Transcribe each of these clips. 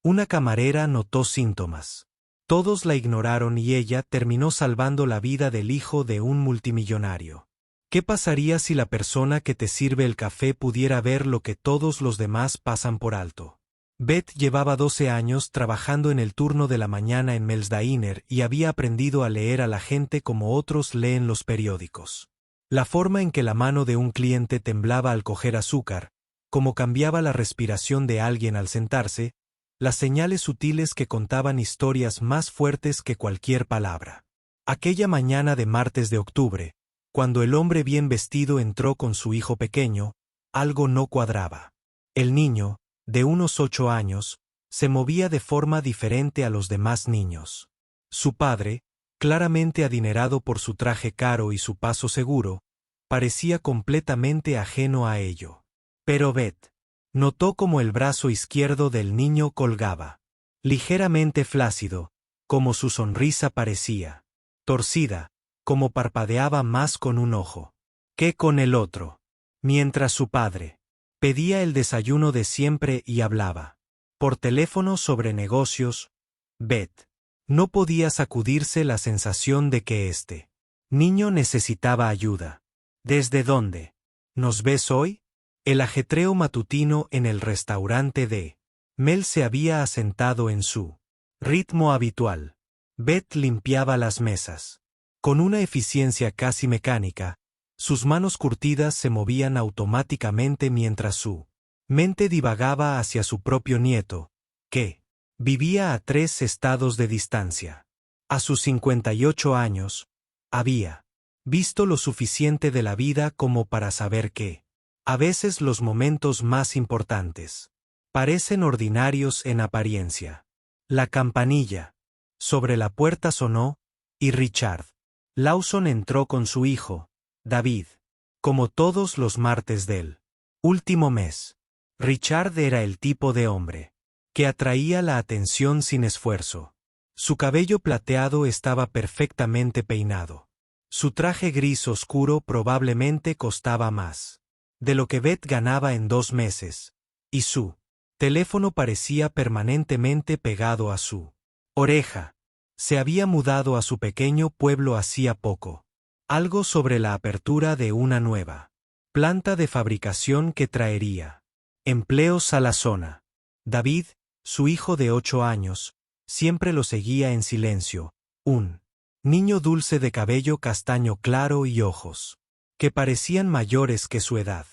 Una camarera notó síntomas. Todos la ignoraron y ella terminó salvando la vida del hijo de un multimillonario. ¿Qué pasaría si la persona que te sirve el café pudiera ver lo que todos los demás pasan por alto? Beth llevaba 12 años trabajando en el turno de la mañana en Mel's Diner y había aprendido a leer a la gente como otros leen los periódicos. La forma en que la mano de un cliente temblaba al coger azúcar, cómo cambiaba la respiración de alguien al sentarse, las señales sutiles que contaban historias más fuertes que cualquier palabra. Aquella mañana de martes de octubre, cuando el hombre bien vestido entró con su hijo pequeño, algo no cuadraba. El niño, de unos 8 años, se movía de forma diferente a los demás niños. Su padre, claramente adinerado por su traje caro y su paso seguro, parecía completamente ajeno a ello. Pero Beth notó como el brazo izquierdo del niño colgaba, ligeramente flácido, como su sonrisa parecía torcida, como parpadeaba más con un ojo que con el otro, mientras su padre pedía el desayuno de siempre y hablaba por teléfono sobre negocios. Beth no podía sacudirse la sensación de que este niño necesitaba ayuda. ¿Desde dónde nos ves hoy? El ajetreo matutino en el restaurante de Mel se había asentado en su ritmo habitual. Beth limpiaba las mesas. Con una eficiencia casi mecánica, sus manos curtidas se movían automáticamente mientras su mente divagaba hacia su propio nieto, que vivía a 3 estados de distancia. A sus 58 años, había visto lo suficiente de la vida como para saber que a veces los momentos más importantes parecen ordinarios en apariencia. La campanilla sobre la puerta sonó, y Richard Lawson entró con su hijo, David, como todos los martes del último mes. Richard era el tipo de hombre que atraía la atención sin esfuerzo. Su cabello plateado estaba perfectamente peinado. Su traje gris oscuro probablemente costaba más de lo que Beth ganaba en 2 meses, y su teléfono parecía permanentemente pegado a su oreja. Se había mudado a su pequeño pueblo hacía poco. Algo sobre la apertura de una nueva planta de fabricación que traería empleos a la zona. David, su hijo de 8 años, siempre lo seguía en silencio, un niño dulce de cabello castaño claro y ojos que parecían mayores que su edad.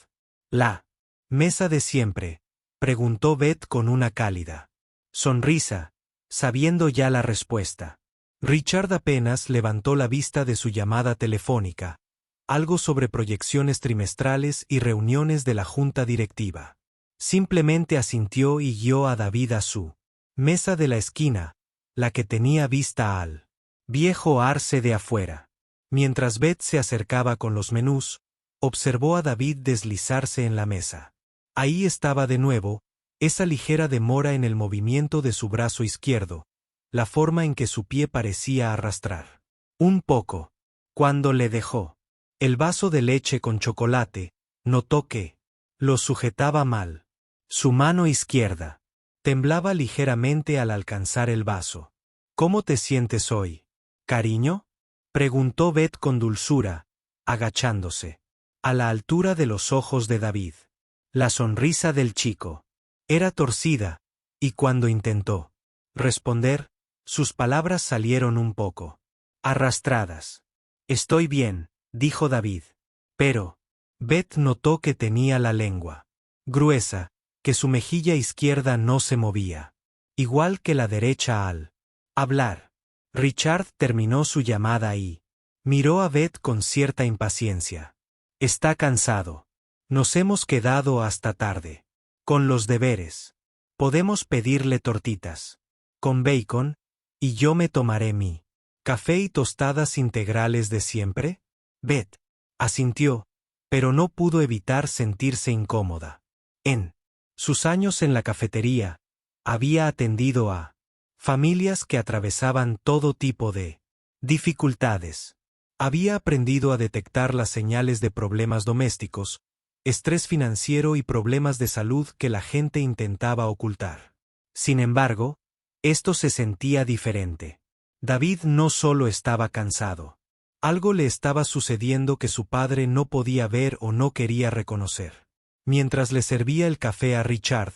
¿La mesa de siempre?, preguntó Beth con una cálida sonrisa, sabiendo ya la respuesta. Richard apenas levantó la vista de su llamada telefónica, algo sobre proyecciones trimestrales y reuniones de la junta directiva. Simplemente asintió y guió a David a su mesa de la esquina, la que tenía vista al viejo arce de afuera. Mientras Beth se acercaba con los menús, observó a David deslizarse en la mesa. Ahí estaba de nuevo, esa ligera demora en el movimiento de su brazo izquierdo, la forma en que su pie parecía arrastrar un poco. Cuando le dejó el vaso de leche con chocolate, notó que lo sujetaba mal. Su mano izquierda temblaba ligeramente al alcanzar el vaso. ¿Cómo te sientes hoy, cariño?, preguntó Beth con dulzura, agachándose a la altura de los ojos de David. La sonrisa del chico era torcida, y cuando intentó responder, sus palabras salieron un poco arrastradas. Estoy bien, dijo David. Pero Beth notó que tenía la lengua gruesa, que su mejilla izquierda no se movía, igual que la derecha al hablar. Richard terminó su llamada y miró a Beth con cierta impaciencia. Está cansado. Nos hemos quedado hasta tarde con los deberes. Podemos pedirle tortitas con bacon, y yo me tomaré mi café y tostadas integrales de siempre. Beth asintió, pero no pudo evitar sentirse incómoda. En sus años en la cafetería, había atendido a familias que atravesaban todo tipo de dificultades. Había aprendido a detectar las señales de problemas domésticos, estrés financiero y problemas de salud que la gente intentaba ocultar. Sin embargo, esto se sentía diferente. David no solo estaba cansado. Algo le estaba sucediendo que su padre no podía ver o no quería reconocer. Mientras le servía el café a Richard,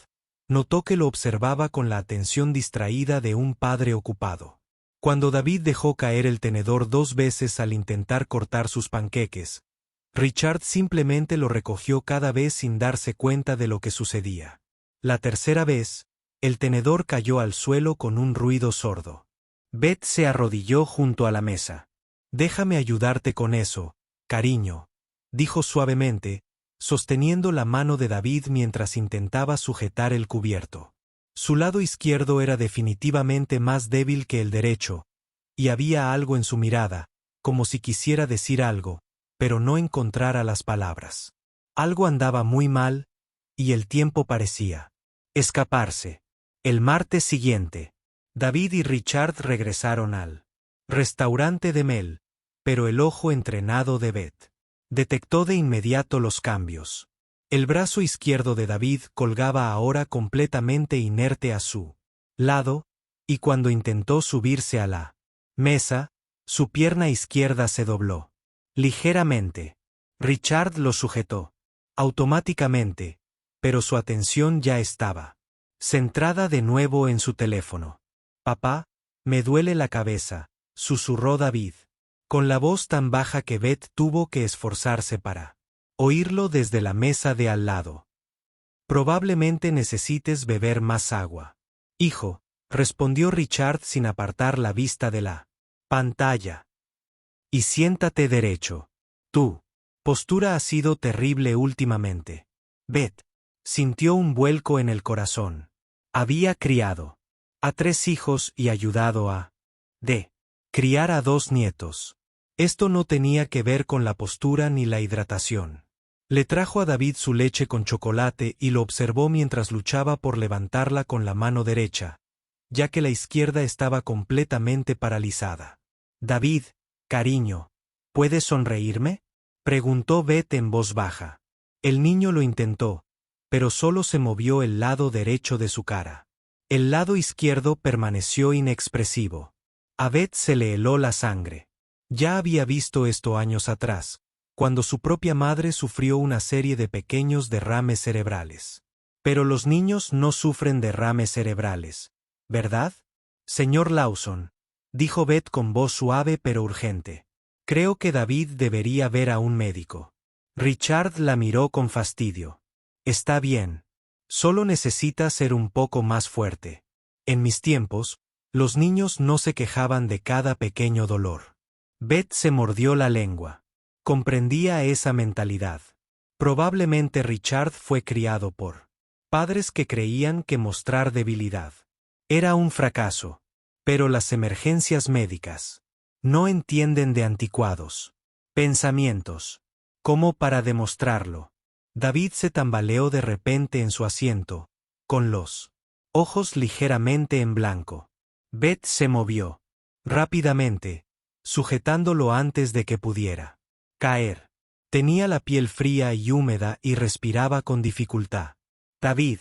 notó que lo observaba con la atención distraída de un padre ocupado. Cuando David dejó caer el tenedor 2 veces al intentar cortar sus panqueques, Richard simplemente lo recogió cada vez sin darse cuenta de lo que sucedía. La tercera vez, el tenedor cayó al suelo con un ruido sordo. Beth se arrodilló junto a la mesa. «Déjame ayudarte con eso, cariño», dijo suavemente, sosteniendo la mano de David mientras intentaba sujetar el cubierto. Su lado izquierdo era definitivamente más débil que el derecho, y había algo en su mirada, como si quisiera decir algo, pero no encontrara las palabras. Algo andaba muy mal, y el tiempo parecía escaparse. El martes siguiente, David y Richard regresaron al restaurante de Mel, pero el ojo entrenado de Beth detectó de inmediato los cambios. El brazo izquierdo de David colgaba ahora completamente inerte a su lado, y cuando intentó subirse a la mesa, su pierna izquierda se dobló. Ligeramente. Richard lo sujetó. Automáticamente, pero su atención ya estaba centrada de nuevo en su teléfono. «Papá, me duele la cabeza», susurró David, con la voz tan baja que Beth tuvo que esforzarse para oírlo desde la mesa de al lado. «Probablemente necesites beber más agua». «Hijo», respondió Richard sin apartar la vista de la pantalla. «Y siéntate derecho. Tu postura ha sido terrible últimamente». Beth sintió un vuelco en el corazón. Había criado a 3 hijos y ayudado a criar a 2 nietos. Esto no tenía que ver con la postura ni la hidratación. Le trajo a David su leche con chocolate y lo observó mientras luchaba por levantarla con la mano derecha, ya que la izquierda estaba completamente paralizada. «David, cariño, ¿puedes sonreírme?», preguntó Beth en voz baja. El niño lo intentó, pero solo se movió el lado derecho de su cara. El lado izquierdo permaneció inexpresivo. A Beth se le heló la sangre. Ya había visto esto años atrás, cuando su propia madre sufrió una serie de pequeños derrames cerebrales. «Pero los niños no sufren derrames cerebrales, ¿verdad, señor Lawson?», dijo Beth con voz suave pero urgente. «Creo que David debería ver a un médico». Richard la miró con fastidio. «Está bien. Solo necesita ser un poco más fuerte. En mis tiempos, los niños no se quejaban de cada pequeño dolor». Beth se mordió la lengua. Comprendía esa mentalidad. Probablemente Richard fue criado por padres que creían que mostrar debilidad era un fracaso. Pero las emergencias médicas no entienden de anticuados pensamientos. ¿Cómo para demostrarlo? David se tambaleó de repente en su asiento, con los ojos ligeramente en blanco. Beth se movió rápidamente, sujetándolo antes de que pudiera caer. Tenía la piel fría y húmeda y respiraba con dificultad. «David,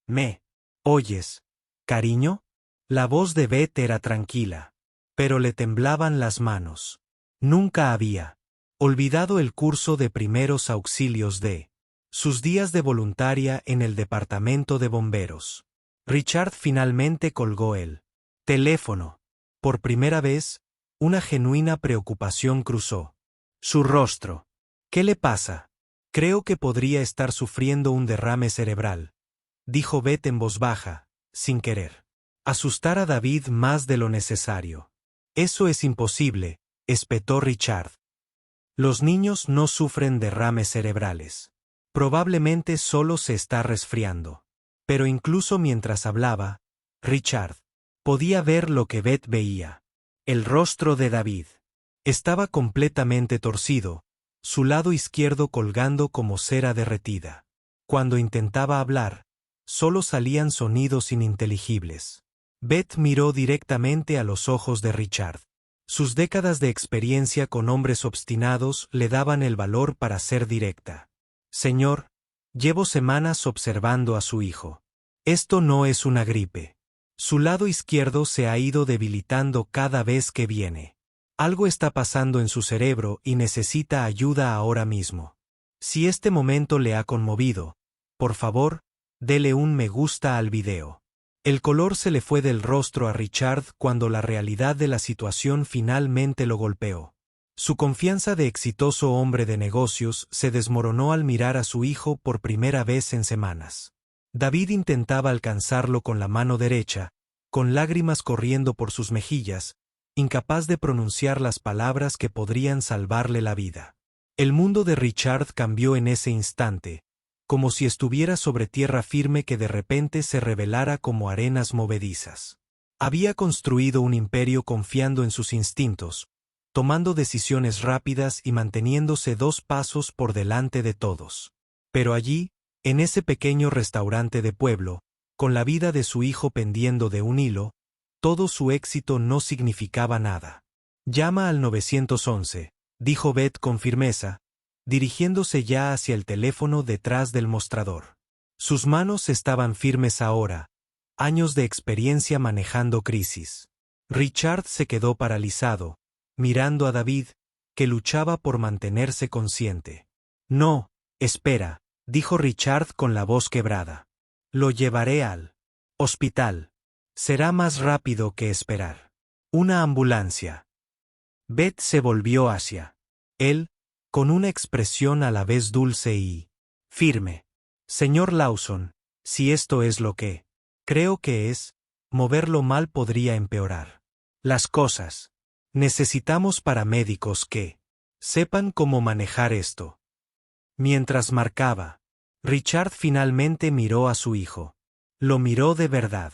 ¿me oyes, cariño?». La voz de Beth era tranquila, pero le temblaban las manos. Nunca había olvidado el curso de primeros auxilios de sus días de voluntaria en el departamento de bomberos. Richard finalmente colgó el teléfono. Por primera vez, una genuina preocupación cruzó su rostro. «¿Qué le pasa?». «Creo que podría estar sufriendo un derrame cerebral», dijo Beth en voz baja, sin querer asustar a David más de lo necesario. «Eso es imposible», espetó Richard. «Los niños no sufren derrames cerebrales. Probablemente solo se está resfriando». Pero incluso mientras hablaba, Richard podía ver lo que Beth veía. El rostro de David estaba completamente torcido, su lado izquierdo colgando como cera derretida. Cuando intentaba hablar, solo salían sonidos ininteligibles. Beth miró directamente a los ojos de Richard. Sus décadas de experiencia con hombres obstinados le daban el valor para ser directa. «Señor, llevo semanas observando a su hijo. Esto no es una gripe». Su lado izquierdo se ha ido debilitando cada vez que viene. Algo está pasando en su cerebro y necesita ayuda ahora mismo. Si este momento le ha conmovido, por favor, dele un me gusta al video. El color se le fue del rostro a Richard cuando la realidad de la situación finalmente lo golpeó. Su confianza de exitoso hombre de negocios se desmoronó al mirar a su hijo por primera vez en semanas. David intentaba alcanzarlo con la mano derecha, con lágrimas corriendo por sus mejillas, incapaz de pronunciar las palabras que podrían salvarle la vida. El mundo de Richard cambió en ese instante, como si estuviera sobre tierra firme que de repente se revelara como arenas movedizas. Había construido un imperio confiando en sus instintos, tomando decisiones rápidas y manteniéndose 2 pasos por delante de todos. Pero allí, en ese pequeño restaurante de pueblo, con la vida de su hijo pendiendo de un hilo, todo su éxito no significaba nada. «Llama al 911», dijo Beth con firmeza, dirigiéndose ya hacia el teléfono detrás del mostrador. Sus manos estaban firmes ahora, años de experiencia manejando crisis. Richard se quedó paralizado, mirando a David, que luchaba por mantenerse consciente. «No, espera», dijo Richard con la voz quebrada. «Lo llevaré al hospital. Será más rápido que esperar. Una ambulancia». Beth se volvió hacia él, con una expresión a la vez dulce y firme. «Señor Lawson, si esto es lo que creo que es, moverlo mal podría empeorar las cosas. Necesitamos paramédicos que sepan cómo manejar esto». Mientras marcaba, Richard finalmente miró a su hijo. Lo miró de verdad.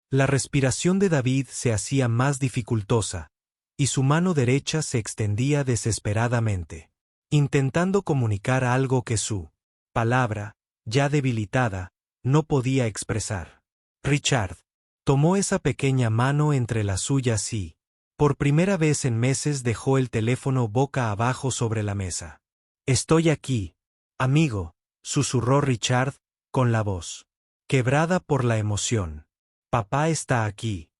La respiración de David se hacía más dificultosa, y su mano derecha se extendía desesperadamente, intentando comunicar algo que su palabra, ya debilitada, no podía expresar. Richard tomó esa pequeña mano entre las suyas y, por primera vez en meses, dejó el teléfono boca abajo sobre la mesa. «Estoy aquí, amigo», susurró Richard, con la voz quebrada por la emoción. «Papá está aquí».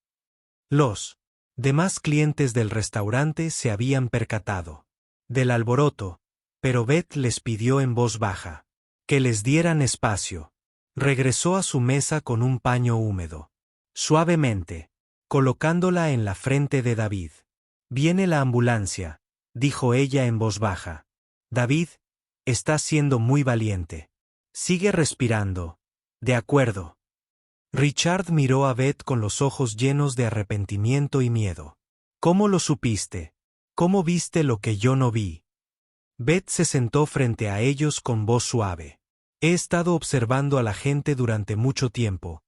Los demás clientes del restaurante se habían percatado del alboroto, pero Beth les pidió en voz baja que les dieran espacio. Regresó a su mesa con un paño húmedo, suavemente, colocándola en la frente de David. «Viene la ambulancia», dijo ella en voz baja. «David, estás siendo muy valiente. Sigue respirando». «De acuerdo». Richard miró a Beth con los ojos llenos de arrepentimiento y miedo. «¿Cómo lo supiste? ¿Cómo viste lo que yo no vi?» Beth se sentó frente a ellos con voz suave. «He estado observando a la gente durante mucho tiempo,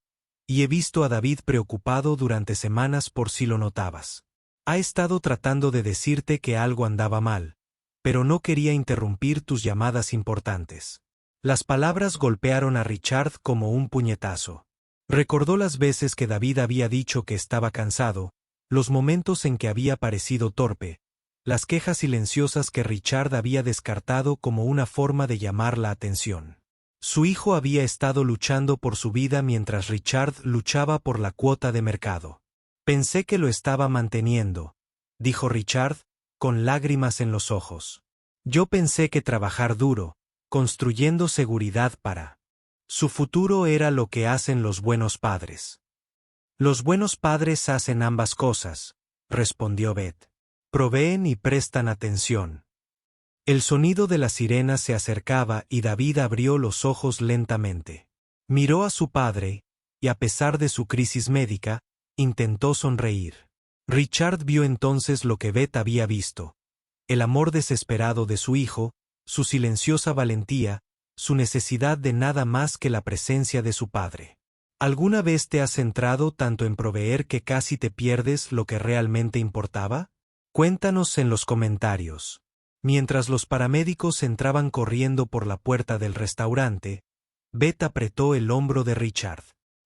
y he visto a David preocupado durante semanas por si lo notabas. Ha estado tratando de decirte que algo andaba mal, pero no quería interrumpir tus llamadas importantes». Las palabras golpearon a Richard como un puñetazo. Recordó las veces que David había dicho que estaba cansado, los momentos en que había parecido torpe, las quejas silenciosas que Richard había descartado como una forma de llamar la atención. Su hijo había estado luchando por su vida mientras Richard luchaba por la cuota de mercado. «Pensé que lo estaba manteniendo», dijo Richard, con lágrimas en los ojos. «Yo pensé que trabajar duro, construyendo seguridad para su futuro era lo que hacen los buenos padres». «Los buenos padres hacen ambas cosas», respondió Beth. «Proveen y prestan atención». El sonido de la sirena se acercaba y David abrió los ojos lentamente. Miró a su padre, y a pesar de su crisis médica, intentó sonreír. Richard vio entonces lo que Beth había visto: el amor desesperado de su hijo, su silenciosa valentía, su necesidad de nada más que la presencia de su padre. ¿Alguna vez te has centrado tanto en proveer que casi te pierdes lo que realmente importaba? Cuéntanos en los comentarios. Mientras los paramédicos entraban corriendo por la puerta del restaurante, Beth apretó el hombro de Richard.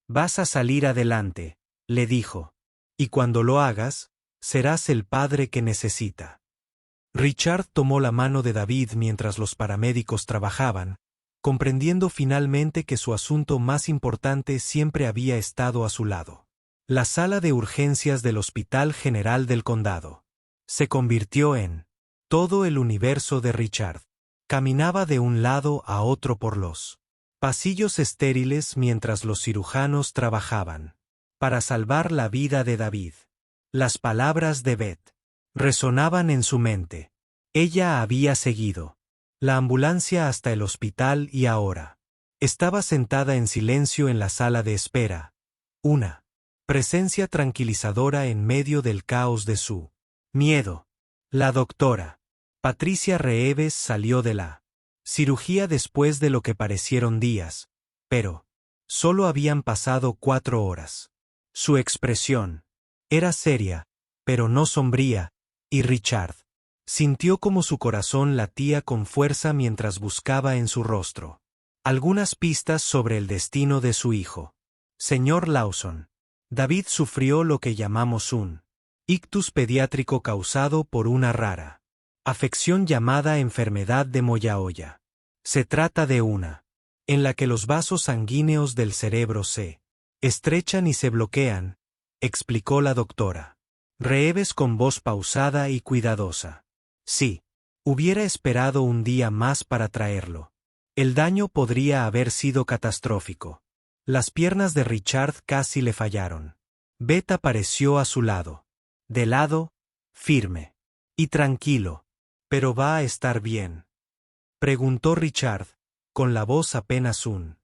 «Vas a salir adelante», le dijo. «Y cuando lo hagas, serás el padre que necesita». Richard tomó la mano de David mientras los paramédicos trabajaban, comprendiendo finalmente que su asunto más importante siempre había estado a su lado. La sala de urgencias del Hospital General del Condado se convirtió en todo el universo de Richard. Caminaba de un lado a otro por los pasillos estériles mientras los cirujanos trabajaban para salvar la vida de David. Las palabras de Beth resonaban en su mente. Ella había seguido la ambulancia hasta el hospital y ahora estaba sentada en silencio en la sala de espera, una presencia tranquilizadora en medio del caos de su miedo. La doctora Patricia Reeves salió de la cirugía después de lo que parecieron días, pero solo habían pasado 4 horas. Su expresión era seria, pero no sombría, y Richard sintió como su corazón latía con fuerza mientras buscaba en su rostro algunas pistas sobre el destino de su hijo. Señor Lawson, David sufrió lo que llamamos un ictus pediátrico causado por una rara afección llamada enfermedad de Moyaoya. Se trata de una en la que los vasos sanguíneos del cerebro se estrechan y se bloquean, explicó la doctora Reeves con voz pausada y cuidadosa. Sí, hubiera esperado un día más para traerlo. El daño podría haber sido catastrófico. Las piernas de Richard casi le fallaron. Beth apareció a su lado. De lado, firme y tranquilo. ¿Pero va a estar bien?, preguntó Richard, con la voz apenas un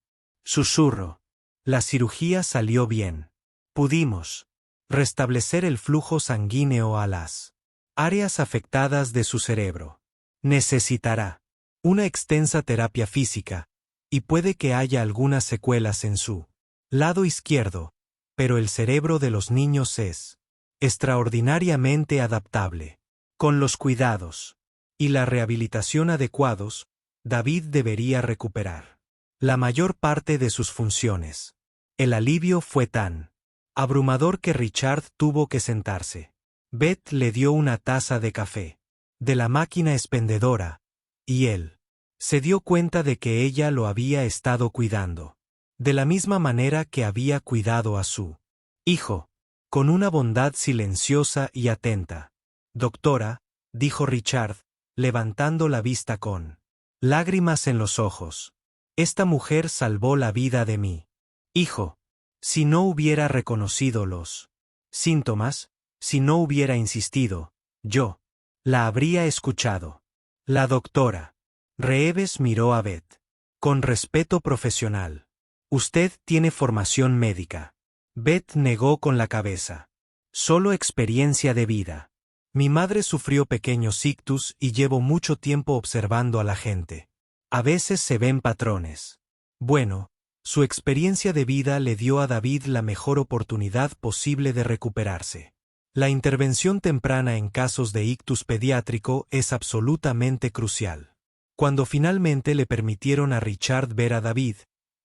susurro. La cirugía salió bien. Pudimos restablecer el flujo sanguíneo a las áreas afectadas de su cerebro. Necesitará una extensa terapia física, y puede que haya algunas secuelas en su lado izquierdo, pero el cerebro de los niños es extraordinariamente adaptable. Con los cuidados y la rehabilitación adecuados, David debería recuperar la mayor parte de sus funciones. El alivio fue tan abrumador que Richard tuvo que sentarse. Beth le dio una taza de café de la máquina expendedora, y él se dio cuenta de que ella lo había estado cuidando, de la misma manera que había cuidado a su hijo, con una bondad silenciosa y atenta. Doctora, dijo Richard, levantando la vista con lágrimas en los ojos. Esta mujer salvó la vida de mi hijo. Si no hubiera reconocido los síntomas, si no hubiera insistido, yo la habría escuchado. La doctora Reeves miró a Beth con respeto profesional. Usted tiene formación médica. Beth negó con la cabeza. Solo experiencia de vida. Mi madre sufrió pequeños ictus y llevo mucho tiempo observando a la gente. A veces se ven patrones. Bueno, su experiencia de vida le dio a David la mejor oportunidad posible de recuperarse. La intervención temprana en casos de ictus pediátrico es absolutamente crucial. Cuando finalmente le permitieron a Richard ver a David,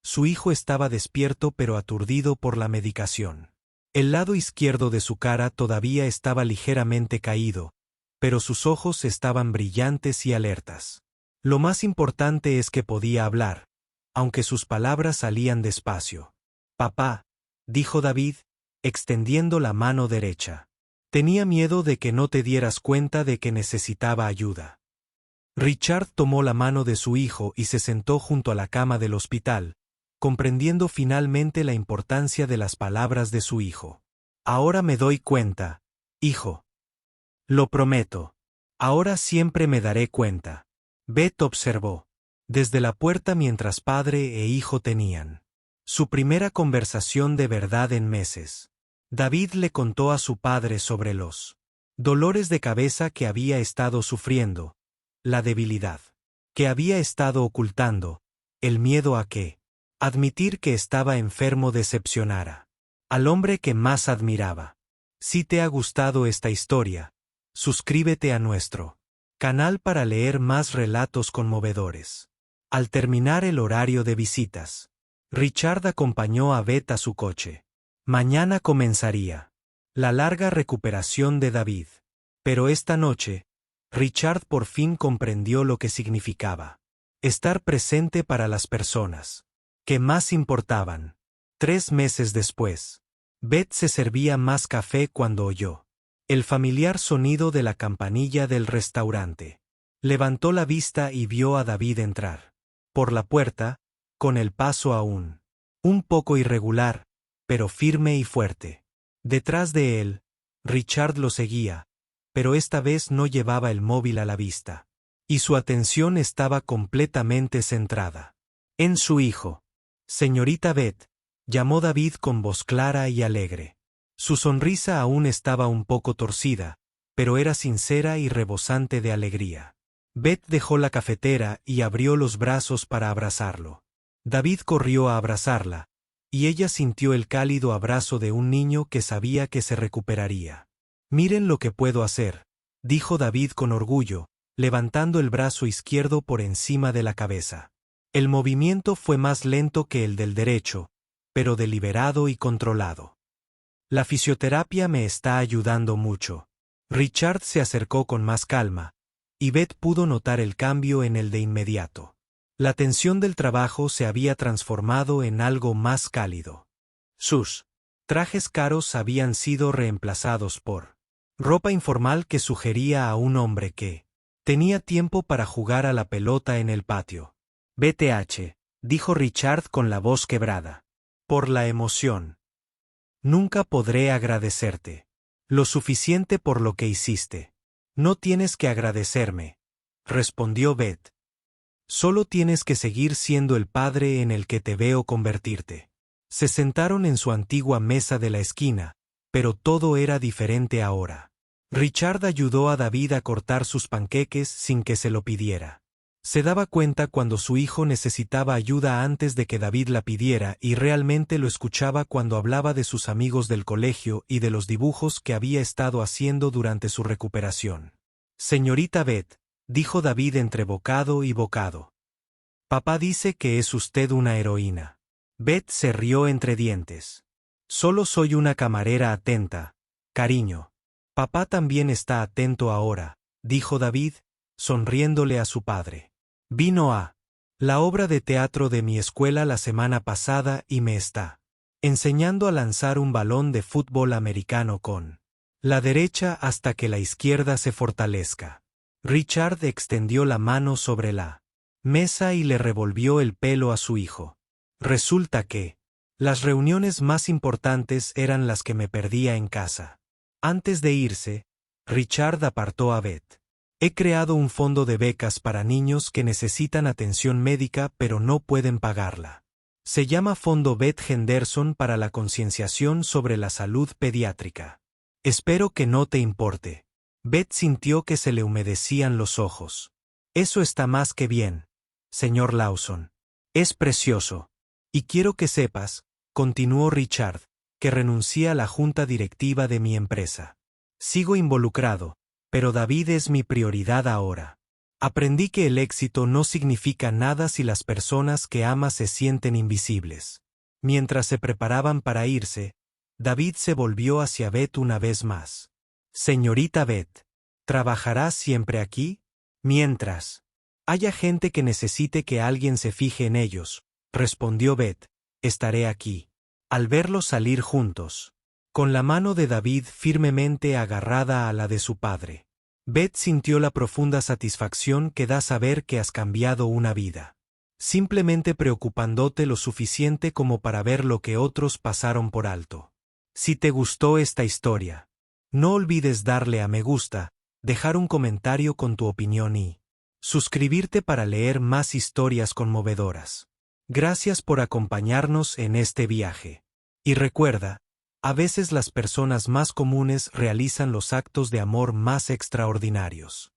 su hijo estaba despierto pero aturdido por la medicación. El lado izquierdo de su cara todavía estaba ligeramente caído, pero sus ojos estaban brillantes y alertas. Lo más importante es que podía hablar, aunque sus palabras salían despacio. Papá, dijo David, extendiendo la mano derecha. Tenía miedo de que no te dieras cuenta de que necesitaba ayuda. Richard tomó la mano de su hijo y se sentó junto a la cama del hospital, comprendiendo finalmente la importancia de las palabras de su hijo. Ahora me doy cuenta, hijo. Lo prometo. Ahora siempre me daré cuenta. Beth observó desde la puerta mientras padre e hijo tenían su primera conversación de verdad en meses. David le contó a su padre sobre los dolores de cabeza que había estado sufriendo, la debilidad que había estado ocultando, el miedo a que admitir que estaba enfermo decepcionara al hombre que más admiraba. Si te ha gustado esta historia, suscríbete a nuestro canal para leer más relatos conmovedores. Al terminar el horario de visitas, Richard acompañó a Beth a su coche. Mañana comenzaría la larga recuperación de David. Pero esta noche, Richard por fin comprendió lo que significaba estar presente para las personas que más importaban. 3 meses después, Beth se servía más café cuando oyó el familiar sonido de la campanilla del restaurante. Levantó la vista y vio a David entrar por la puerta, con el paso aún un poco irregular, pero firme y fuerte. Detrás de él, Richard lo seguía, pero esta vez no llevaba el móvil a la vista, y su atención estaba completamente centrada en su hijo. Señorita Beth, llamó David con voz clara y alegre. Su sonrisa aún estaba un poco torcida, pero era sincera y rebosante de alegría. Beth dejó la cafetera y abrió los brazos para abrazarlo. David corrió a abrazarla, y ella sintió el cálido abrazo de un niño que sabía que se recuperaría. Miren lo que puedo hacer, dijo David con orgullo, levantando el brazo izquierdo por encima de la cabeza. El movimiento fue más lento que el del derecho, pero deliberado y controlado. La fisioterapia me está ayudando mucho. Richard se acercó con más calma, y Beth pudo notar el cambio en él de inmediato. La tensión del trabajo se había transformado en algo más cálido. Sus trajes caros habían sido reemplazados por ropa informal que sugería a un hombre que tenía tiempo para jugar a la pelota en el patio. BTH, dijo Richard con la voz quebrada. Por la emoción. Nunca podré agradecerte lo suficiente por lo que hiciste. No tienes que agradecerme, respondió Beth. Solo tienes que seguir siendo el padre en el que te veo convertirte. Se sentaron en su antigua mesa de la esquina, pero todo era diferente ahora. Richard ayudó a David a cortar sus panqueques sin que se lo pidiera. Se daba cuenta cuando su hijo necesitaba ayuda antes de que David la pidiera y realmente lo escuchaba cuando hablaba de sus amigos del colegio y de los dibujos que había estado haciendo durante su recuperación. Señorita Beth, dijo David entre bocado y bocado. Papá dice que es usted una heroína. Beth se rió entre dientes. Solo soy una camarera atenta, cariño. Papá también está atento ahora, dijo David, sonriéndole a su padre. Vino a la obra de teatro de mi escuela la semana pasada y me está enseñando a lanzar un balón de fútbol americano con la derecha hasta que la izquierda se fortalezca. Richard extendió la mano sobre la mesa y le revolvió el pelo a su hijo. Resulta que las reuniones más importantes eran las que me perdía en casa. Antes de irse, Richard apartó a Beth. He creado un fondo de becas para niños que necesitan atención médica pero no pueden pagarla. Se llama Fondo Beth Henderson para la concienciación sobre la salud pediátrica. Espero que no te importe. Beth sintió que se le humedecían los ojos. Eso está más que bien, señor Lawson. Es precioso. Y quiero que sepas, continuó Richard, que renuncié a la junta directiva de mi empresa. Sigo involucrado, pero David es mi prioridad ahora. Aprendí que el éxito no significa nada si las personas que amas se sienten invisibles. Mientras se preparaban para irse, David se volvió hacia Beth una vez más. Señorita Beth, ¿trabajará siempre aquí? Mientras haya gente que necesite que alguien se fije en ellos, respondió Beth, estaré aquí. Al verlos salir juntos, con la mano de David firmemente agarrada a la de su padre, Beth sintió la profunda satisfacción que da saber que has cambiado una vida. Simplemente preocupándote lo suficiente como para ver lo que otros pasaron por alto. Si te gustó esta historia, no olvides darle a me gusta, dejar un comentario con tu opinión y suscribirte para leer más historias conmovedoras. Gracias por acompañarnos en este viaje. Y recuerda, a veces las personas más comunes realizan los actos de amor más extraordinarios.